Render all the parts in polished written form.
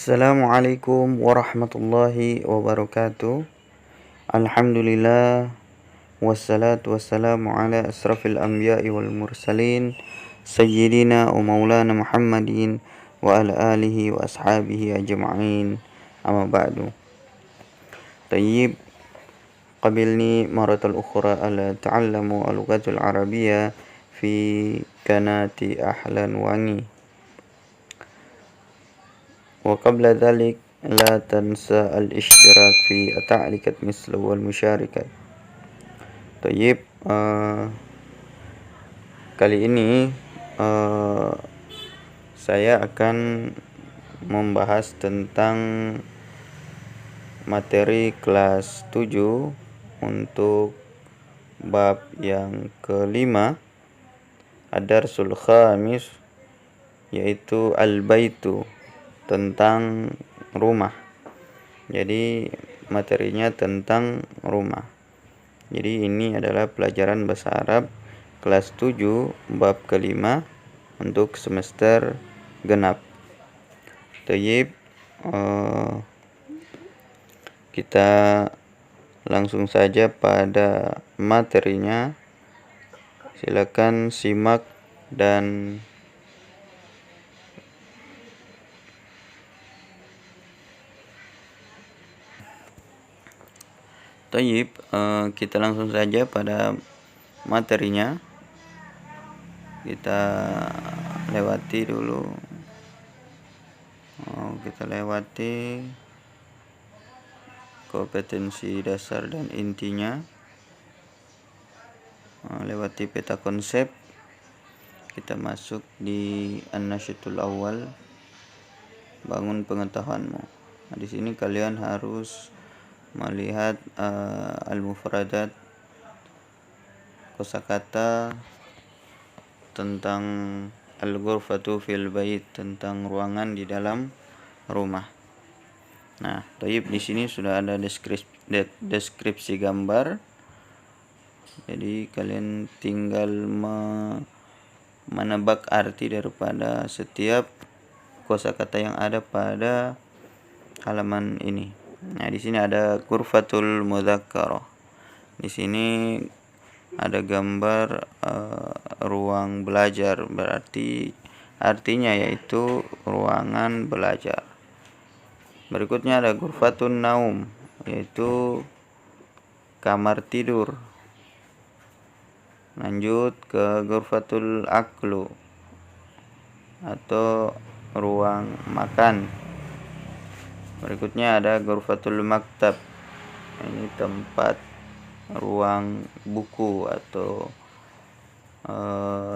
Assalamualaikum warahmatullahi wabarakatuh. Alhamdulillah wassalatu wassalamu ala asrafil anbiya'i wal mursalin sayyidina wa maulana Muhammadin wa ala alihi wa ashabihi ajma'in. Amma ba'du. Tayyib, qabilni maratal ukhra ala ta'allamu al-lughatul arabiyyah fi kanati Ahlan Wangi. وقبل ذلك لا تنسى الاشتراك في تعليقات مثل والمشاركة. Tayyib, kali ini saya akan membahas tentang materi kelas 7 untuk bab yang kelima, ad-darsul khamis, yaitu al-baitu, tentang rumah. Jadi materinya tentang rumah. Jadi ini adalah pelajaran bahasa Arab kelas 7 bab kelima untuk semester genap. Tayyib, kita langsung saja pada materinya. Silakan simak dan Tayyib, kita langsung saja pada materinya. Kita lewati dulu. Kita lewati kompetensi dasar dan intinya. Lewati peta konsep. Kita masuk di an-nasyatul awal, bangun pengetahuanmu. Nah, di sini kalian harus melihat al-mufradat, kosakata tentang al-ghurfatu fil bait, tentang ruangan di dalam rumah. Nah, tayyib, di sini sudah ada deskripsi gambar. Jadi kalian tinggal menebak arti daripada setiap kosakata yang ada pada halaman ini. Nah, di sini ada ghurfatul mudzakkarah. Di sini ada gambar ruang belajar, berarti artinya yaitu ruangan belajar. Berikutnya ada ghurfatun naum, yaitu kamar tidur. Lanjut ke ghurfatul aklu atau ruang makan. Berikutnya ada ghurfatul maktab. Ini tempat ruang buku atau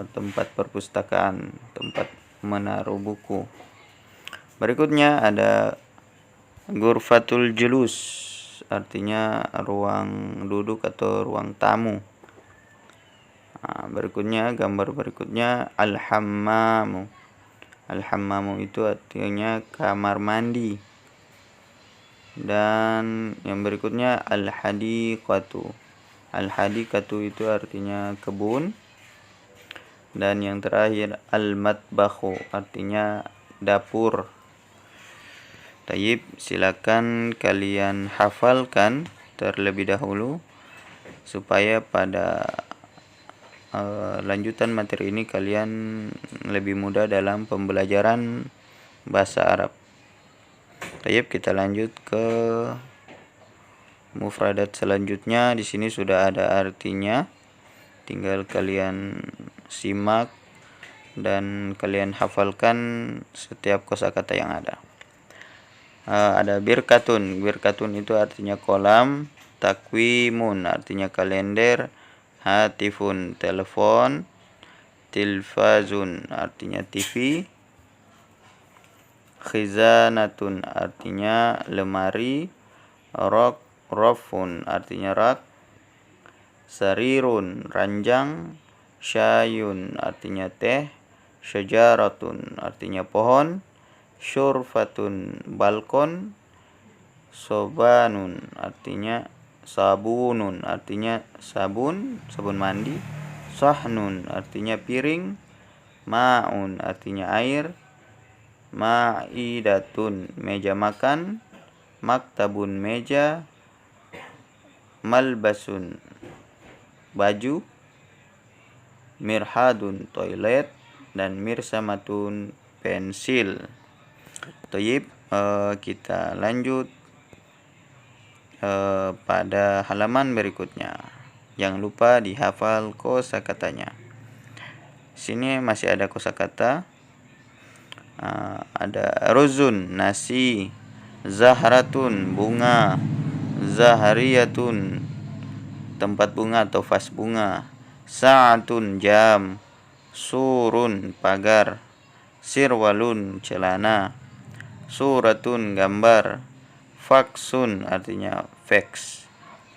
tempat perpustakaan, tempat menaruh buku. Berikutnya ada ghurfatul julus, artinya ruang duduk atau ruang tamu. Berikutnya, gambar berikutnya al-hammamu. Al-hammamu itu artinya kamar mandi. Dan yang berikutnya al-hadiqatu. Al-hadiqatu itu artinya kebun. Dan yang terakhir al-matbakhu, artinya dapur. Tayyib, silakan kalian hafalkan terlebih dahulu supaya pada lanjutan materi ini kalian lebih mudah dalam pembelajaran bahasa Arab. Tayyib, kita lanjut ke mufradat selanjutnya. Di sini sudah ada artinya. Tinggal kalian simak dan kalian hafalkan setiap kosakata yang ada. Ada birkatun. Birkatun itu artinya kolam. Takwimun artinya kalender. Hatifun telepon. Tilfazun artinya TV. Khizanatun artinya lemari. Rafun artinya rak. Sarirun ranjang. Syayun artinya teh. Syajaratun artinya pohon. Syurfatun balkon. Sobanun artinya sabunun artinya sabun mandi. Sahnun artinya piring. Ma'un artinya air. ma'idatun meja makan, maktabun meja, malbasun baju, mirhadun toilet, dan mirsamatun pensil. Toyib, kita lanjut pada halaman berikutnya. Jangan lupa dihafal kosakatanya. Sini masih ada kosakata. Ada ruzun nasi, zahratun bunga, zahariyatun tempat bunga atau vas bunga, sa'atun jam, surun pagar, sirwalun celana, suratun gambar, faksun artinya fax,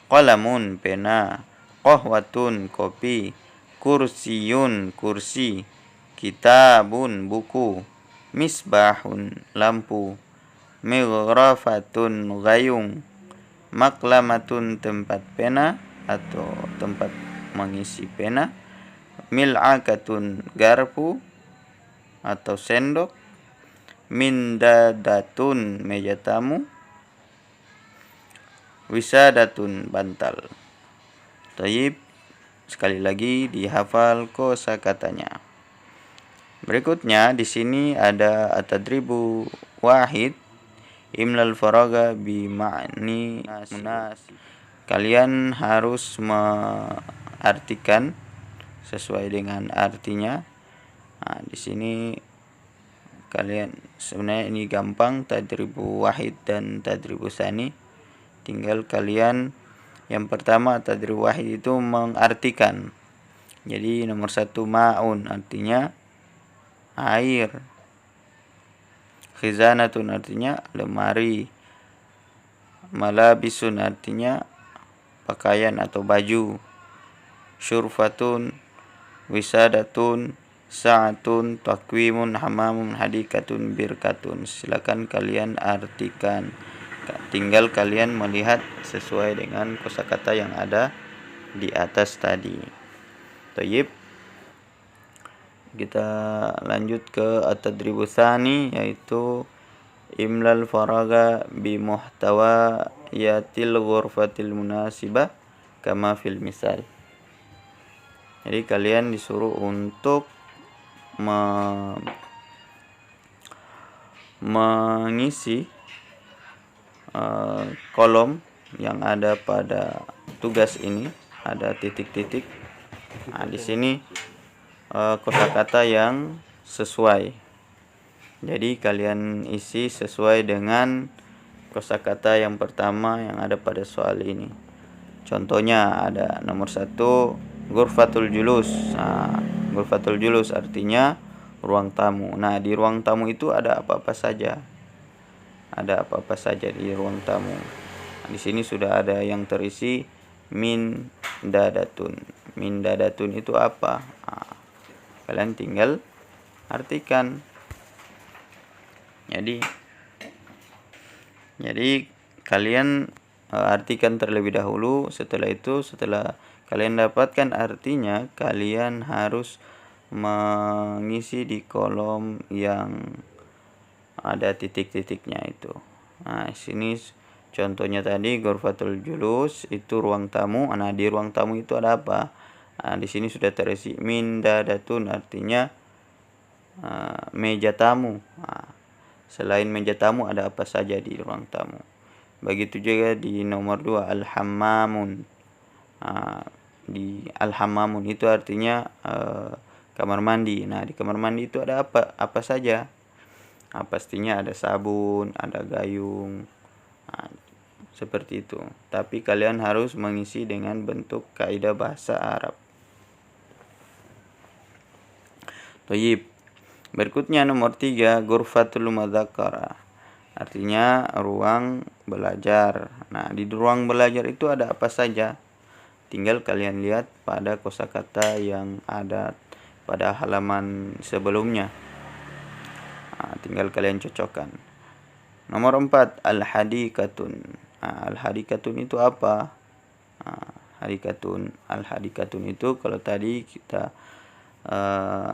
qalamun pena, qahwatun kopi, kursiyun kursi, kitabun buku, misbahun lampu, mighrafatun gayung, maklamatun tempat pena atau tempat mengisi pena, mil'akatun garpu atau sendok, mindadatun meja tamu, wisadatun bantal. Taib, sekali lagi dihafal kosakatanya. Berikutnya di sini ada at-tadribu wahid, imlal faraga bi ma'ni munasib. Kalian harus mengartikan sesuai dengan artinya. Nah, di sini kalian sebenarnya ini gampang, tadribu wahid dan tadribu tsani. Tinggal kalian yang pertama tadribu wahid itu mengartikan. Jadi nomor 1 ma'un artinya air. Khizanatun artinya lemari. Malabisun artinya pakaian atau baju. Syurfatun, wisadatun, sa'atun, takwimun, hamamun, hadikatun, birkatun. Silakan kalian artikan. Tinggal kalian melihat sesuai dengan kosakata yang ada di atas tadi. Tayyib. Kita lanjut ke at-tadribu tsani, yaitu imlal faraga bi muhtawa yatil ghurfatil munasibah kama fil misal. Jadi kalian disuruh untuk mengisi kolom yang ada pada tugas ini, ada titik-titik. Nah, di sini kosakata yang sesuai. Jadi kalian isi sesuai dengan kosakata yang pertama yang ada pada soal ini. Contohnya ada nomor 1 ghurfatul julus. Nah, ghurfatul julus artinya ruang tamu. Nah, di ruang tamu itu ada apa-apa saja. Ada apa-apa saja di ruang tamu. Nah, di sini sudah ada yang terisi min dadatun. Min dadatun itu apa? Nah, kalian tinggal artikan. Jadi kalian artikan terlebih dahulu. Setelah itu, setelah kalian dapatkan artinya, kalian harus mengisi di kolom yang ada titik-titiknya itu. Nah, sini contohnya tadi ghurfatul julus itu ruang tamu. Nah, di ruang tamu itu ada apa? Nah, di sini sudah terisi min dadatun artinya meja tamu. Nah, selain meja tamu ada apa saja di ruang tamu. Begitu juga di nomor 2 al-hammamun. Di al-hammamun itu artinya kamar mandi. Nah, di kamar mandi itu ada apa saja? Nah, pastinya ada sabun, ada gayung. Nah, seperti itu. Tapi kalian harus mengisi dengan bentuk kaidah bahasa Arab. Thayyib. Berikutnya nomor 3 ghurfatul mudzakkara. Artinya ruang belajar. Nah, di ruang belajar itu ada apa saja? Tinggal kalian lihat pada kosakata yang ada pada halaman sebelumnya. Nah, tinggal kalian cocokkan. Nomor 4 al-hadikatun. Nah, al-hadikatun itu apa? Nah, al-hadikatun itu kalau tadi kita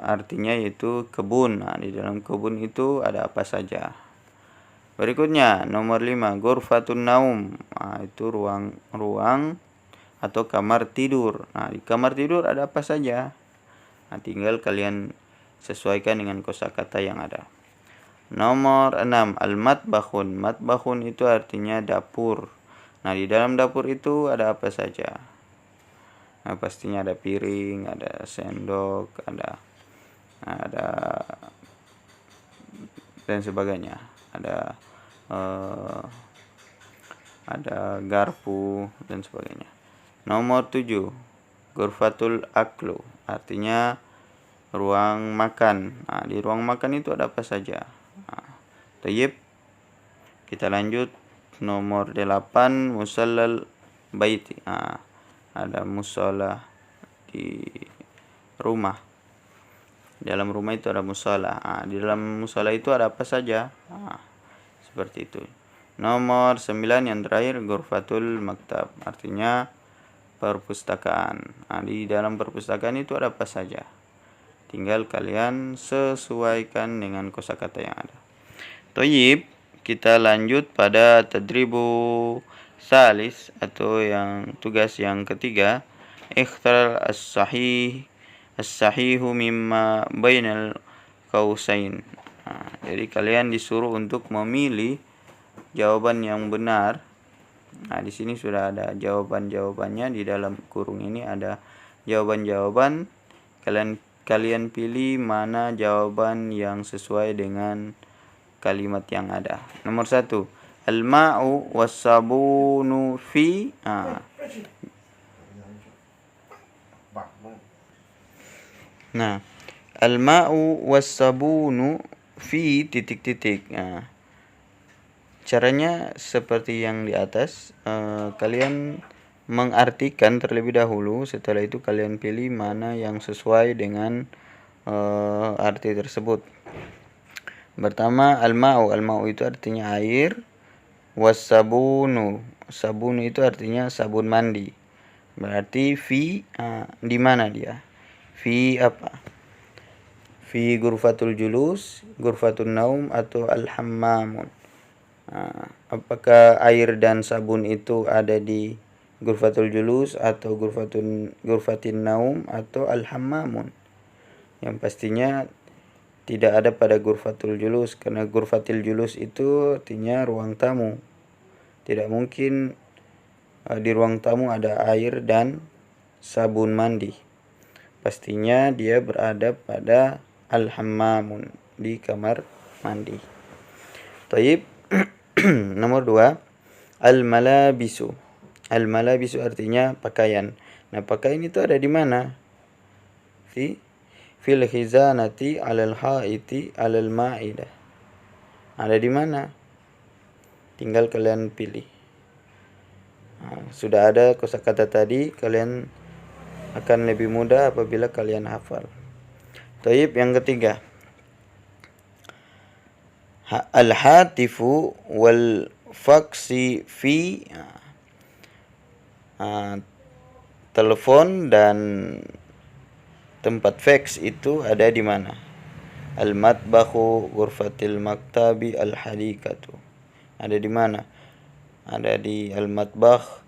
artinya yaitu kebun. Nah, di dalam kebun itu ada apa saja. Berikutnya nomor 5, ghurfatun naum. Nah, itu ruang atau kamar tidur. Nah, di kamar tidur ada apa saja. Nah, tinggal kalian sesuaikan dengan kosakata yang ada. Nomor 6, al-matbakhun. Matbakhun itu artinya dapur. Nah, di dalam dapur itu ada apa saja. Nah, pastinya ada piring, ada sendok, ada dan sebagainya. Ada garpu dan sebagainya. Nomor 7, ghurfatul aklu. Artinya ruang makan. Nah, di ruang makan itu ada apa saja. Nah, tayyib. Kita lanjut nomor 8, musallal baiti. Nah, ada musola di rumah. Dalam rumah itu ada musola. Nah, di dalam musola itu ada apa saja. Nah, seperti itu. Nomor 9 yang terakhir, ghurfatul maktab. Artinya perpustakaan. Nah, di dalam perpustakaan itu ada apa saja. Tinggal kalian sesuaikan dengan kosakata yang ada. Thayyib, kita lanjut pada tadribu salis atau yang tugas yang ketiga. Ikhtar as-sahihu mimma bainal qausain. Nah, jadi kalian disuruh untuk memilih jawaban yang benar. Nah, di sini sudah ada jawaban-jawabannya. Di dalam kurung ini ada jawaban-jawaban. Kalian pilih mana jawaban yang sesuai dengan kalimat yang ada. Nomor 1, al-ma'u was-sabunu fi. Nah, al-ma'u was-sabunu fi titik-titik. Nah, caranya seperti yang di atas. Kalian mengartikan terlebih dahulu. Setelah itu kalian pilih mana yang sesuai dengan arti tersebut. Pertama, al-ma'u. Al-ma'u itu artinya air. Was-sabunu. Sabun itu artinya sabun mandi. Berarti fi, di mana dia? Fi apa? Fi ghurfatul julus, ghurfatun naum, atau al-hammamun. Apakah air dan sabun itu ada di ghurfatul julus atau ghurfatin naum atau al-hammamun? Yang pastinya tidak ada pada ghurfatul julus, karena ghurfatil julus itu artinya ruang tamu. Tidak mungkin di ruang tamu ada air dan sabun mandi. Pastinya dia berada pada al-hammamun, di kamar mandi. Taib. Nomor 2, al-malabisu. Al-malabisu artinya pakaian. Nah, pakaian itu ada di mana? Fil khizanati alal haiti alal ma'idah. Ada di mana? Tinggal kalian pilih. Sudah ada kosakata tadi, kalian akan lebih mudah apabila kalian hafal. Taib, yang ketiga, al-hatifu wal faksi fi. Telepon dan tempat fax itu ada di mana? Al-matbakhu ghurfatil maktabi al-hadikatu. Ada di mana? Ada di al-matbakh,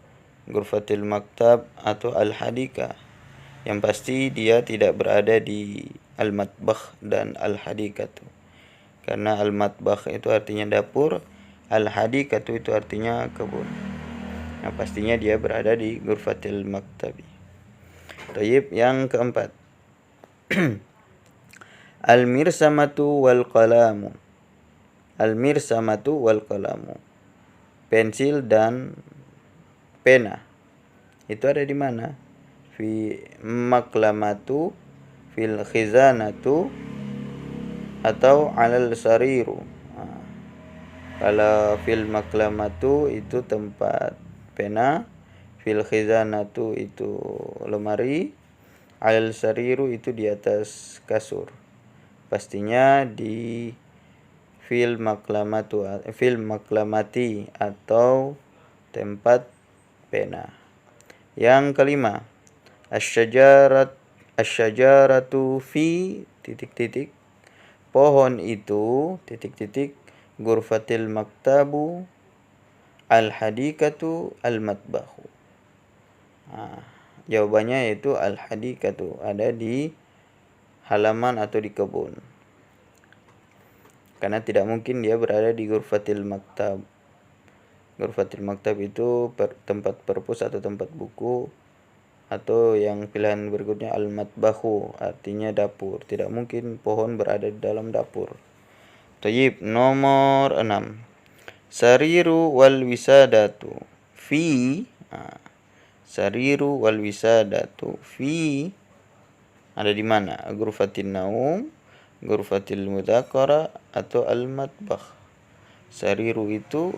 ghurfatil maktab, atau al-hadika. Yang pasti dia tidak berada di al-matbakh dan al-hadikatu. Karena al-matbakh itu artinya dapur, al-hadikatu itu artinya kebun. Nah, pastinya dia berada di ghurfatil maktabi. Tayyib, yang keempat, al-mirsamatu wal qalamu. Al-mirsamatu wal qalamu. Pensil dan pena. Itu ada di mana? Fi maklamatu, fil khizanatu, atau alal sariru. Kalau fil maklamatu itu tempat pena, fil khizanatu itu lemari, alal sariru itu di atas kasur. Pastinya di fil maklamati atau tempat pena. Yang kelima, asyajarat asyajaratu fi titik-titik, pohon itu titik-titik, ghurfatil maktabu, al-hadikatu, al-matbahu. Jawabannya yaitu al-hadikatu, ada di halaman atau di kebun. Karena tidak mungkin dia berada di ghurfatil maktab. Ghurfatil maktab itu tempat perpus atau tempat buku, atau yang pilihan berikutnya al-matbahu, artinya dapur. Tidak mungkin pohon berada di dalam dapur. Tayyib, nomor 6. Sariru wal wisadatu fi sariru wal wisadatu fi ada di mana? Ghurfatin naum, ghurfatil mudzakarah, atau al-matbakh. Sariru itu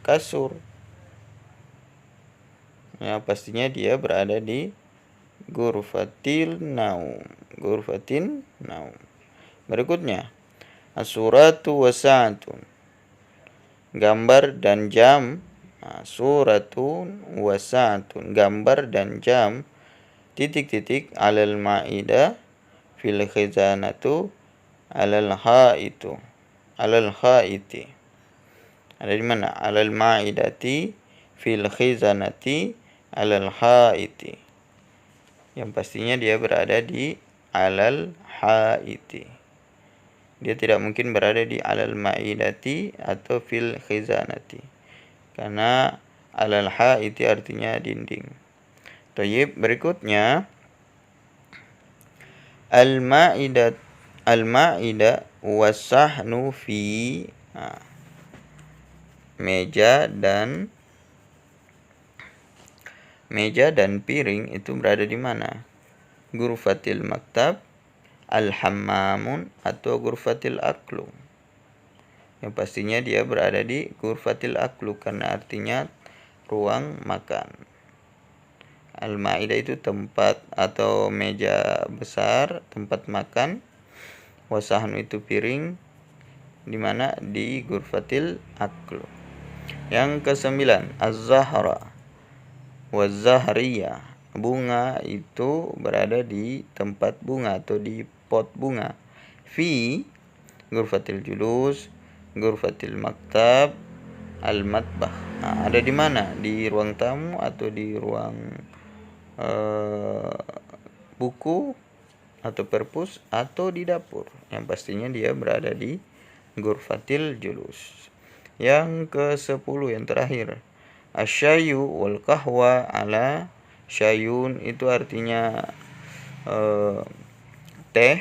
kasur. Ya, pastinya dia berada di ghurfatil naum. Ghurfatin naum. Berikutnya, as-suratu wasa'atun, gambar dan jam. Suratun wasa'atun, gambar dan jam, titik-titik, alal ma'idah, fil khizanatu, alal ha'itu, alal ha'iti. Ada di mana? Alal ma'idati, fil khizanati, alal ha'iti. Yang pastinya dia berada di alal ha'iti. Dia tidak mungkin berada di alal ma'idati atau fil khizanati, karena alal ha'iti artinya dinding. Tayyib, berikutnya al-ma'idah wasahnu fi, meja dan piring itu berada di mana? Ghurfatil maktab, al-hammamun, atau ghurfatil aklu. Yang pastinya dia berada di ghurfatil aklu karena artinya ruang makan. Al-ma'idah itu tempat atau meja besar, tempat makan. Wasahnu itu piring, di mana? Di ghurfatil aklu. Yang ke-9, az-zahra waz-zahriyah, bunga itu berada di tempat bunga atau di pot bunga. Fi ghurfatil julus, ghurfatil maktab, al-matbah. Ada di mana? Di ruang tamu atau di ruang buku atau perpus atau di dapur. Yang pastinya dia berada di ghurfatil julus. Yang ke-10, yang terakhir, asyayu wal kahwa ala syayun, itu artinya teh,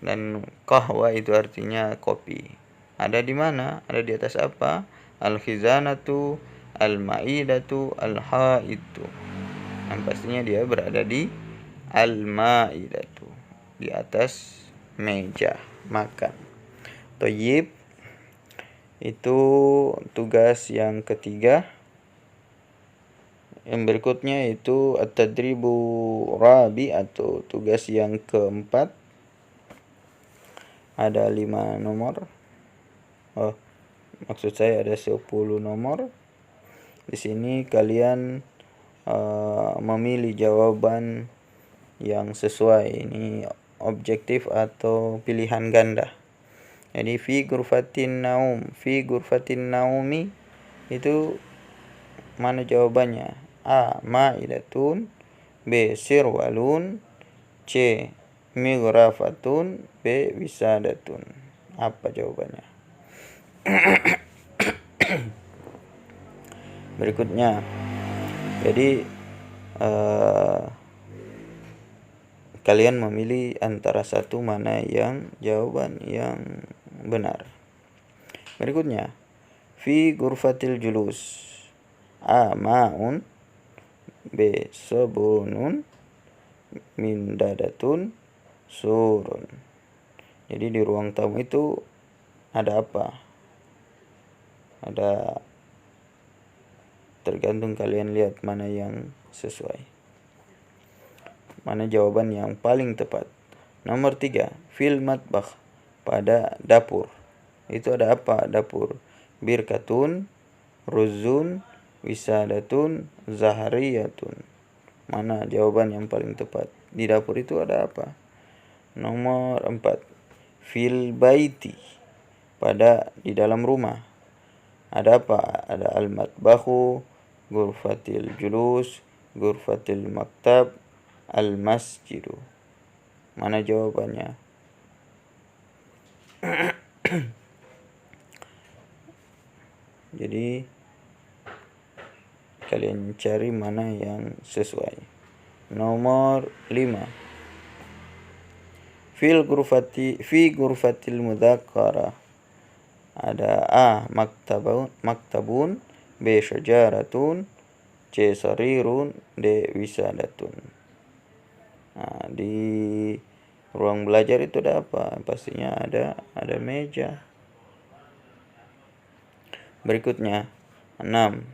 dan kahwa itu artinya kopi. Ada di mana? Ada di atas apa? Al-khizanatu, al-ma'idatu, al-ha'itu. Yang pastinya dia berada di al-ma'idatu, di atas meja makan. Thayyib, itu tugas yang ketiga. Yang berikutnya itu at-tadribu rabi, atau tugas yang keempat. Ada 5 nomor. Maksud saya ada 10 nomor. Di sini kalian memilih jawaban yang sesuai. Ini objektif atau pilihan ganda. Jadi fi ghurfatin naum, fi ghurfatin naumi, itu mana jawabannya? A, ma'idatun, B, sirwalun, C, mighrafatun, B, wisadatun. Apa jawabannya? Berikutnya, jadi kalian memilih antara satu mana yang jawaban yang benar. Berikutnya, fi ghurfatil julus, A, ma'un, B, sabunun, mindadatun, surun. Jadi di ruang tamu itu ada apa? Ada, tergantung kalian lihat mana yang sesuai, mana jawaban yang paling tepat. Nomor 3, fil matbakh, pada dapur. Itu ada apa? Dapur. Birkatun, ruzun, wisadatun, zahriyatun. Mana jawaban yang paling tepat? Di dapur itu ada apa? Nomor 4. Fil baiti. Di dalam rumah. Ada apa? Ada al-matbahu, ghurfatil julus, ghurfatil maktab, al-masjidu. Mana jawabannya? Jadi kalian cari mana yang sesuai. Nomor 5. Fi ghurfatil mudzakkara. Ada A. Maktabun, B. syajaratun, C. sarirun, D. wisadatun. Nah, di ruang belajar itu ada apa? Pastinya ada meja. Berikutnya 6.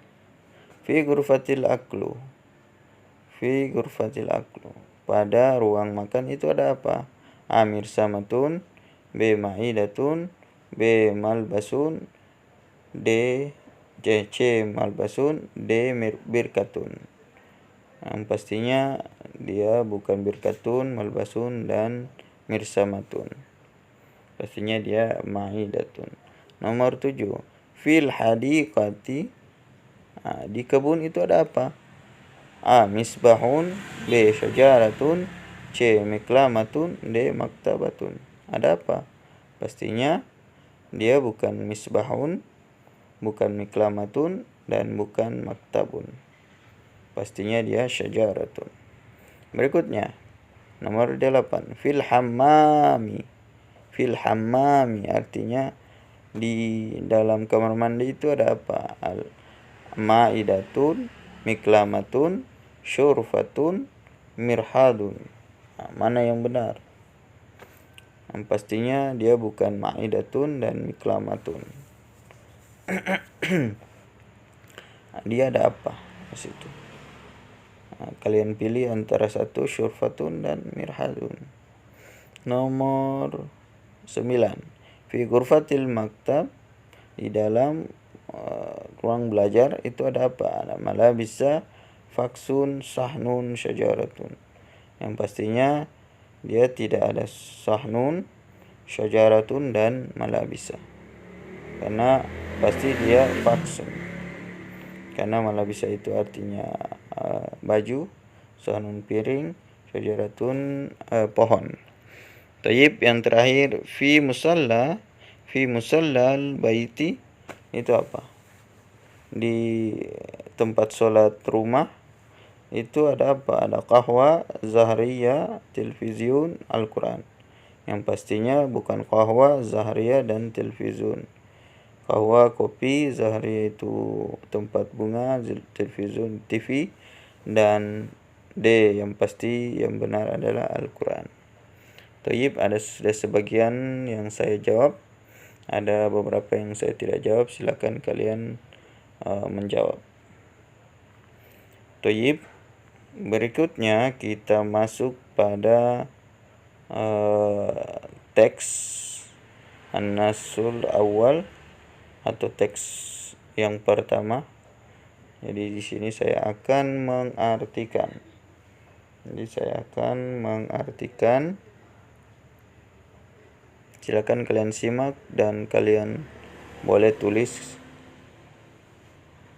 Fi ghurfatil aklu. Pada ruang makan itu ada apa? A. mirsamatun, B. ma'idatun, B. malbasun, C. malbasun, D. birkatun. Pastinya dia bukan birkatun, malbasun, dan mirsamatun. Pastinya dia ma'idatun. Nomor 7. Fil hadiqati. Di kebun itu ada apa? A. misbahun, B. syajaratun, C. miklamatun, D. maktabatun. Ada apa? Pastinya dia bukan misbahun, bukan miklamatun, dan bukan maktabun. Pastinya dia syajaratun. Berikutnya nomor 8. Fil hammami. Artinya di dalam kamar mandi itu ada apa? Ma'idatun, miklamatun, syurfatun, mirhadun. Mana yang benar? Pastinya dia bukan ma'idatun dan miklamatun. Dia ada apa di situ? Kalian pilih antara satu, syurfatun dan mirhadun. Nomor 9. Fi ghurfatil maktab. Di dalam ruang belajar itu ada apa? Ada malabisa, faksun, sahnun, syajaratun. Yang pastinya dia tidak ada sahnun, syajaratun, dan malabisa. Karena pasti dia faksun. Karena malabisa itu artinya baju, sahnun piring, syajaratun pohon. Tayyib, yang terakhir fi musallal baiti itu apa? Di tempat sholat rumah itu ada apa? Ada qahwa, zahriyah, televizun, Al-Quran. Yang pastinya bukan qahwa, zahriyah, dan televizun. Qahwa kopi, zahriyah itu tempat bunga, televizun TV, dan D yang pasti yang benar adalah Al-Quran. Tayyib, ada sudah sebagian yang saya jawab. Ada beberapa yang saya tidak jawab. Silakan kalian menjawab. Tayyib. Berikutnya kita masuk pada teks an-nasul awal atau teks yang pertama. Jadi di sini saya akan mengartikan. Silakan kalian simak dan kalian boleh tulis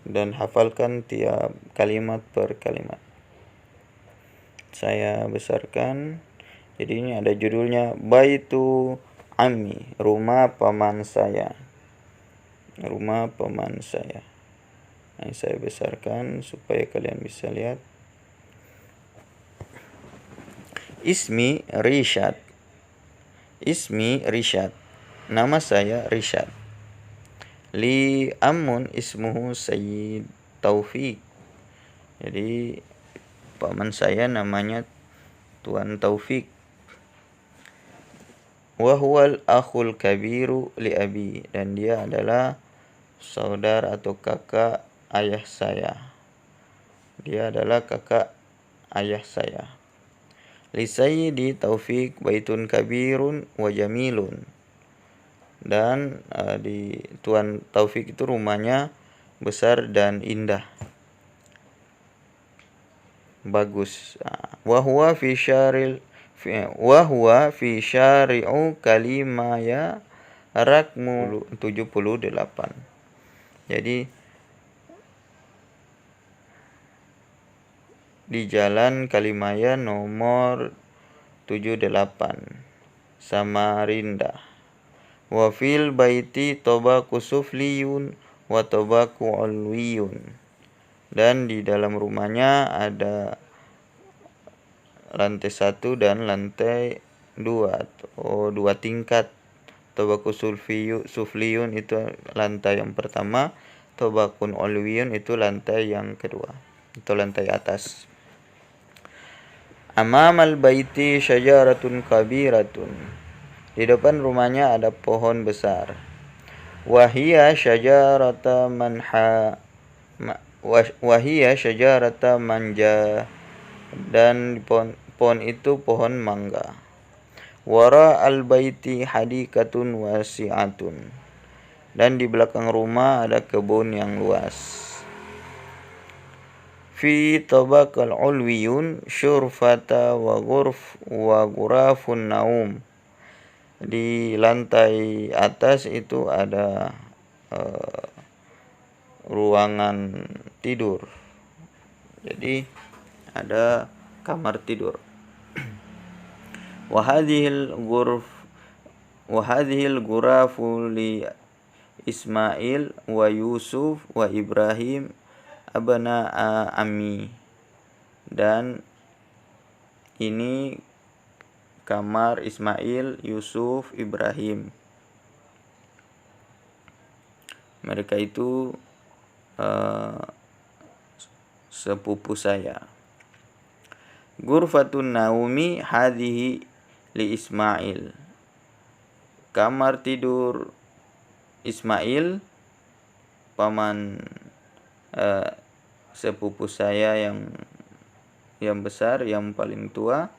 dan hafalkan tiap kalimat per kalimat. Saya besarkan. Jadi ini ada judulnya Baitu Ammi, rumah paman saya. Rumah paman saya. Nah, saya besarkan supaya kalian bisa lihat. Ismi Rishad. Nama saya Rishad. Li amun ismuhu Sayyid Taufik. Jadi paman saya namanya Tuan Taufik. Wa huwal akhul kabiru li abi, dan dia adalah saudara atau kakak ayah saya. Li Sayyidi Taufik baitun kabirun wa jamilun. Dan di Tuan Taufik itu rumahnya besar dan indah. bagus. Wa huwa fi syari'u kalimaya rakmu 78. Jadi di Jalan Kalimaya nomor 78 Samarinda. Wa fil baiti tobaku sufliyun wa tobaku ulwiyun. Dan di dalam rumahnya ada lantai 1 dan lantai 2, dua tingkat. Tobaku sufliyun itu lantai yang pertama, tobakun ulwiyun itu lantai yang kedua, itu lantai atas. Amamal baiti syajaratun kabiratun. Di depan rumahnya ada pohon besar. Wahia syajarata manja. Dan pohon itu pohon mangga. Wara al-baiti hadikatun wasi'atun. Dan di belakang rumah ada kebun yang luas. Fi tabaqal ulwiyun syurfata wa ghurafun naum. Di lantai atas itu ada ruangan tidur. Jadi ada kamar tidur. Wahadhil ghurafu li Ismail wa Yusuf wa Ibrahim abna'a ammi. Dan ini kamar Ismail, Yusuf, Ibrahim. Mereka itu sepupu saya. Ghurfatun naumi hadhihi li Ismail. Kamar tidur Ismail, paman sepupu saya yang besar, yang paling tua.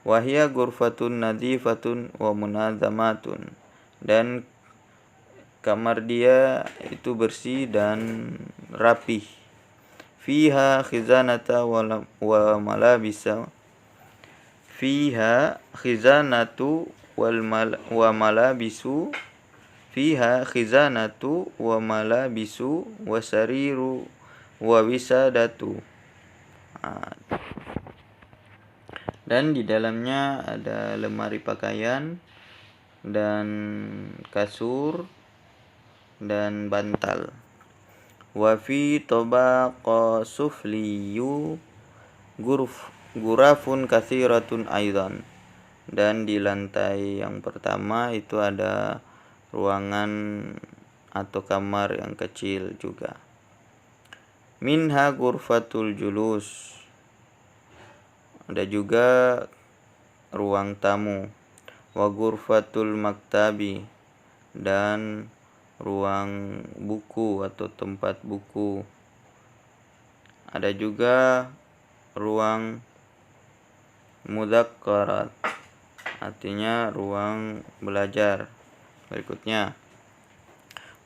Wahia ghurfatun nadhifatun wa munadzamatun. Dan kamar dia itu bersih dan rapih. Fiha khizanata wa malabisa. Fiha khizanatu wa malabisu. Fiha khizanatu wa malabisu wa sariru wa wisadatu. Dan di dalamnya ada lemari pakaian dan kasur dan bantal. Wa fi tabaqa sufliyu ghurafun katsiratun aidan. Dan di lantai yang pertama itu ada ruangan atau kamar yang kecil juga. Minha ghurfatul julus. Ada juga ruang tamu. Wa ghurfatul maktabi. Dan ruang buku atau tempat buku. Ada juga ruang mudzakkaraat, artinya ruang belajar. Berikutnya,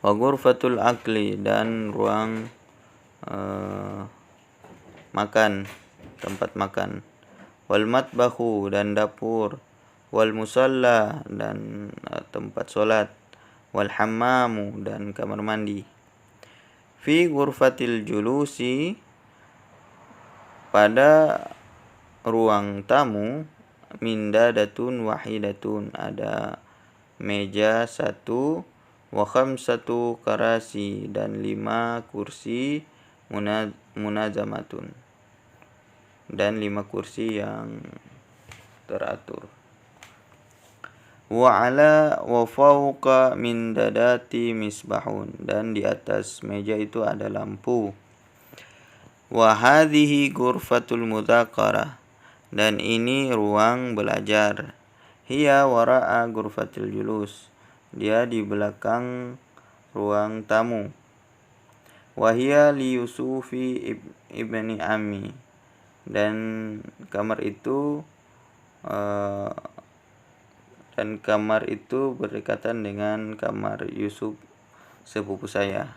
wa ghurfatul akli, dan ruang makan, tempat makan. Wal matbahu, dan dapur. Wal musalla, dan tempat sholat. Wal hammamu, dan kamar mandi. Fi ghurfatil julusi, pada ruang tamu, mindadatun wahidatun, ada meja 1, wa khamsatu karasi, dan 5 kursi munazamatun, dan 5 kursi yang teratur. Wa ala wa fawqa min dadati misbahun, dan di atas meja itu ada lampu. Wa hadhihi ghurfatul mudzakarah, dan ini ruang belajar. Hiya wara'a ghurfatil julus, dia di belakang ruang tamu. Wa hiya li Yusufi ibni ammi, dan kamar itu berdekatan dengan kamar Yusuf sepupu saya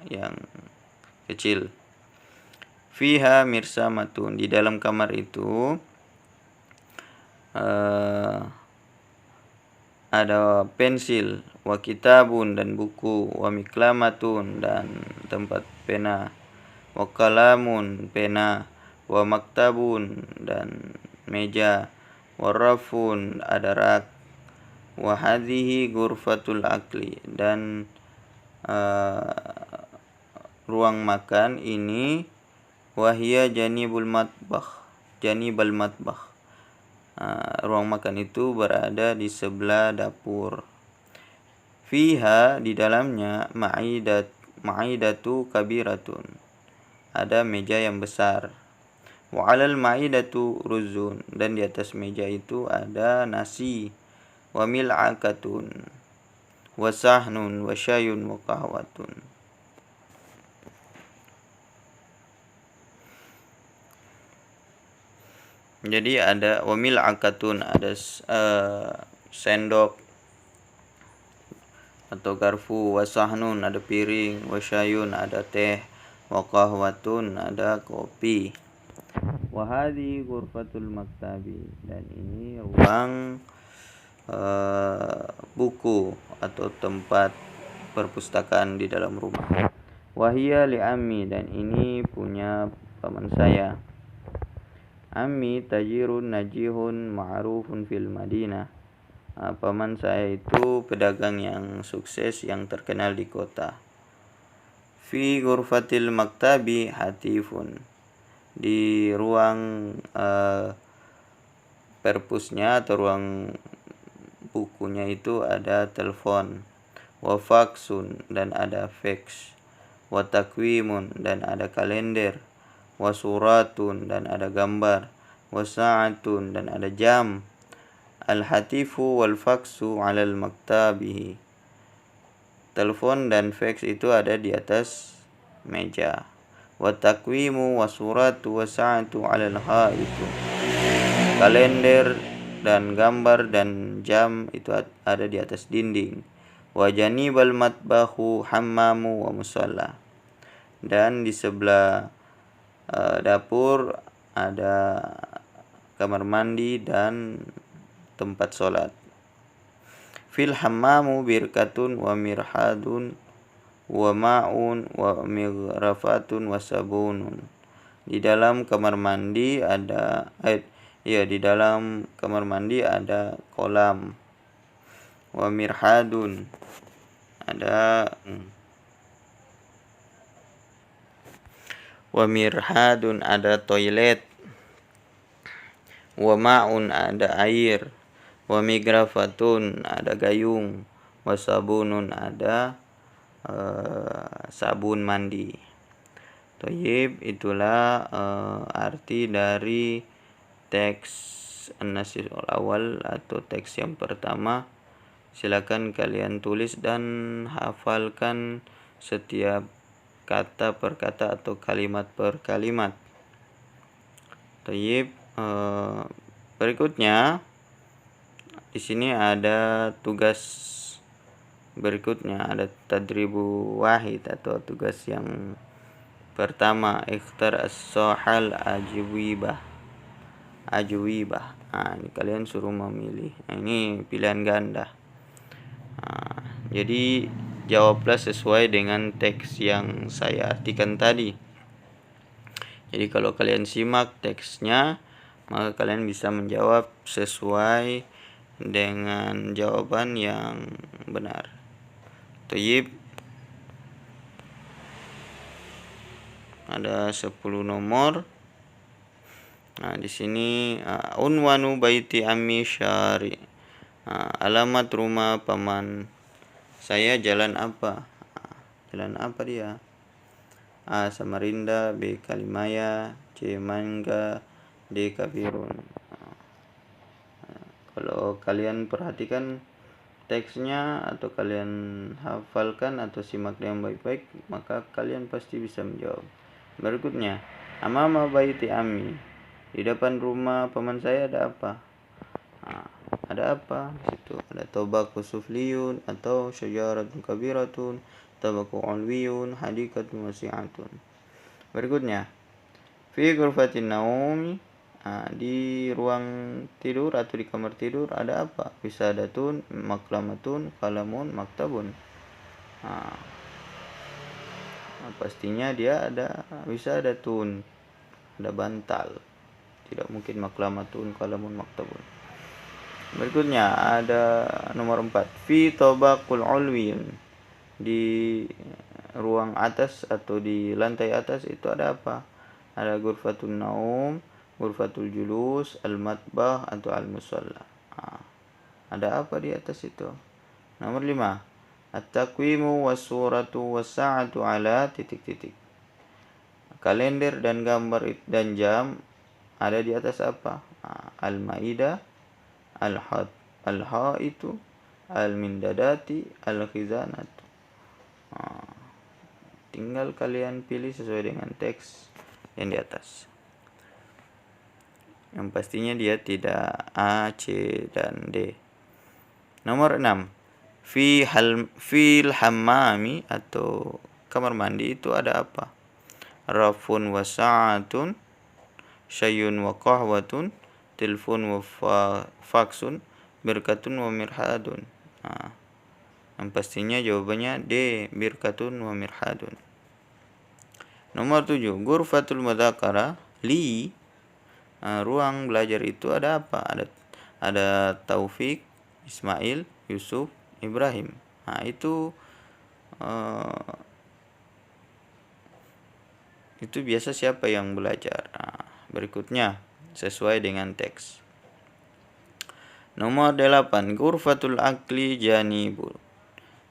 yang kecil. Fiha mirsamatun, di dalam kamar itu ada pensil, wa kitabun dan buku, wa miklamatun dan tempat pena, wa kalamun pena, wa maktabun dan meja, wa rafun ada rak, wa hadhihi ghurfatul akli dan ruang makan ini, wahia janibul matbah. Ruang makan itu berada di sebelah dapur. Fiha, di dalamnya, ma'idatu kabiratun, ada meja yang besar. Wa 'alal ma'idatu ruzun, dan di atas meja itu ada nasi. Wa mil'akatun, wa sahnun, wa syayun, wa qahwatun. Jadi ada wa mil'akatun, ada sendok atau garpu, wa sahnun ada piring, wa syayun ada teh, wa qahwatun ada kopi. Wa hadhi ghurfatul maktabi, dan ini ruang buku atau tempat perpustakaan di dalam rumah. Wahia li ammi, dan ini punya paman saya. Ammi tajirun najihun ma'rufun fil Madinah. Paman saya itu pedagang yang sukses yang terkenal di kota. Fi ghurfatil maktabi hatifun, di ruang perpusnya atau ruang bukunya itu ada telepon. Wa faksun, dan ada fax. Wa takwimun, dan ada kalender. Wa suratun, dan ada gambar. Wa sa'atun, dan ada jam. Al-hatifu wal faksu 'alal maktabihi, telepon dan fax itu ada di atas meja. Wa takwimu wa suratu wa sa'atu 'alal haitu, kalender dan gambar dan jam itu ada di atas dinding. Wa janibal matbahu hammamu wa musalla, dan di sebelah dapur ada kamar mandi dan tempat sholat. Fil hammamu birkatun wa mirhadun wa ma'un wa mighrafatun wa sabunun, di dalam kamar mandi ada di dalam kamar mandi ada kolam. Wa mirhadun, ada toilet. Wa ma'un, ada air. Wa mighrafatun, ada gayung. Wa sabunun, ada sabun mandi. Thayyib, itulah arti dari teks An-Nasihul Awal atau teks yang pertama. Silakan kalian tulis dan hafalkan setiap kata per kata atau kalimat per kalimat. Thayyib, berikutnya di sini ada tugas berikutnya, ada tadribu wahid atau tugas yang pertama, ikhtar as-sohal ajwibah. Ini kalian suruh memilih. Ini pilihan ganda. Jadi jawablah sesuai dengan teks yang saya artikan tadi. Jadi kalau kalian simak teksnya, maka kalian bisa menjawab sesuai dengan jawaban yang benar. Thayyib, ada 10 nomor. Di sini unwanu baiti ammi syari, alamat rumah paman saya jalan apa? Jalan apa dia? A. Samarinda, B. Kalimaya, C. Mangga, D. Kabirun. Kalau kalian perhatikan teksnya atau kalian hafalkan atau simak dengan baik-baik, maka kalian pasti bisa menjawab. Berikutnya, amama baiti ammi, di depan rumah paman saya ada apa? Ada apa di situ? Ada tobaku sufliyun atau syajaratun kabiratun, tabaku ulwiyun, hadikatun wasi'atun. Berikutnya, Fi ghurfatin naumi, di ruang tidur atau di kamar tidur ada apa? Wisadatun, maklamatun, kalamun, maktabun. Pastinya dia ada wisadatun, ada bantal. Tidak mungkin maklamatun, kalamun, maktabun. Berikutnya ada nomor 4. Fi tabaqul ulwi, di ruang atas atau di lantai atas itu ada apa? Ada ghurfatun naum, ghurfatul julus, al-matbah atau al-musalla. Ada apa di atas itu? Nomor 5. At-taqwimu was-suratu was-sa'atu ala titik-titik. Kalender dan gambar dan jam ada di atas apa? Al-maidah, al-haitu, al-mindadati, al-khizanatu. Tinggal kalian pilih sesuai dengan teks yang di atas. Yang pastinya dia tidak A, C, dan D. Nomor 6. Fil hammami atau kamar mandi itu ada apa? Rafun wa sa'atun, syayun wa qahwatun, tilfun wa faksun, birkatun wa mirhadun. Yang pastinya jawabannya D, birkatun wa mirhadun. Nomor 7. Ghurfatul mudzakarah li, ruang belajar itu ada apa? Ada Taufik, Ismail, Yusuf, Ibrahim. Itu biasa siapa yang belajar. Berikutnya sesuai dengan teks. Nomor 8. Ghurfatul akli janibul,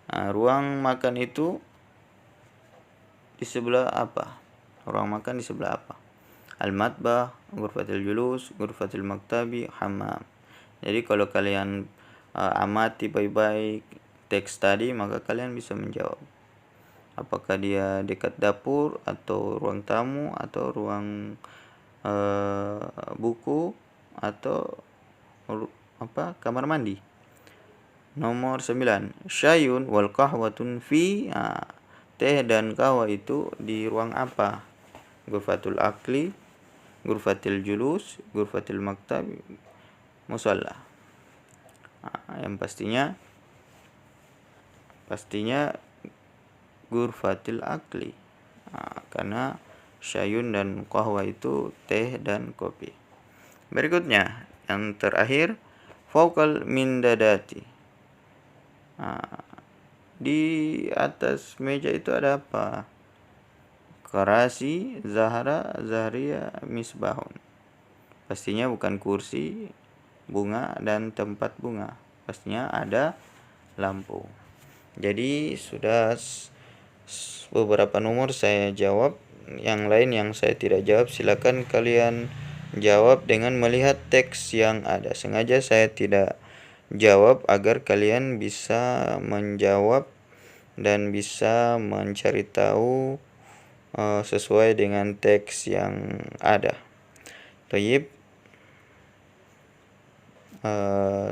ruang makan itu di sebelah apa? Ruang makan di sebelah apa? Al-matbah, ghurfatul julus, ghurfatul maktabi, hammam. Jadi kalau kalian amati baik-baik teks tadi, maka kalian bisa menjawab apakah dia dekat dapur atau ruang tamu atau ruang buku atau kamar mandi. Nomor 9. Syayun wal qahwatun fi, teh dan kahwa itu di ruang apa? Ghurfatul akli, ghurfatil julus, ghurfatil maktab, musalla. Yang pastinya ghurfatil akli, karena syayun dan qahwa itu teh dan kopi. Berikutnya yang terakhir, fawqal mindadati, di atas meja itu ada apa? Karasi, Zahra, Zahria, misbahun. Pastinya bukan kursi, bunga, dan tempat bunga. Pastinya ada lampu. Jadi sudah beberapa nomor saya jawab. Yang lain yang saya tidak jawab, silakan kalian jawab dengan melihat teks yang ada. Sengaja saya tidak jawab agar kalian bisa menjawab dan bisa mencari tahu sesuai dengan teks yang ada. Baik,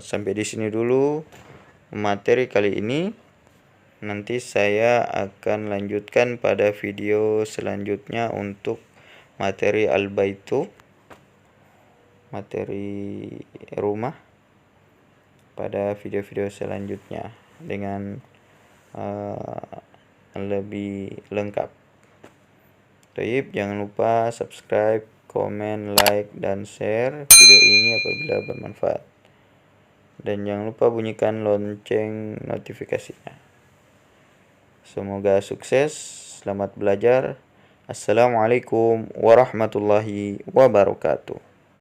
sampai di sini dulu materi kali ini. Nanti saya akan lanjutkan pada video selanjutnya untuk materi al-baitu, materi rumah, pada video-video selanjutnya dengan lebih lengkap. Baik, jangan lupa subscribe, komen, like, dan share video ini apabila bermanfaat. Dan jangan lupa bunyikan lonceng notifikasinya. Semoga sukses, selamat belajar. Assalamualaikum warahmatullahi wabarakatuh.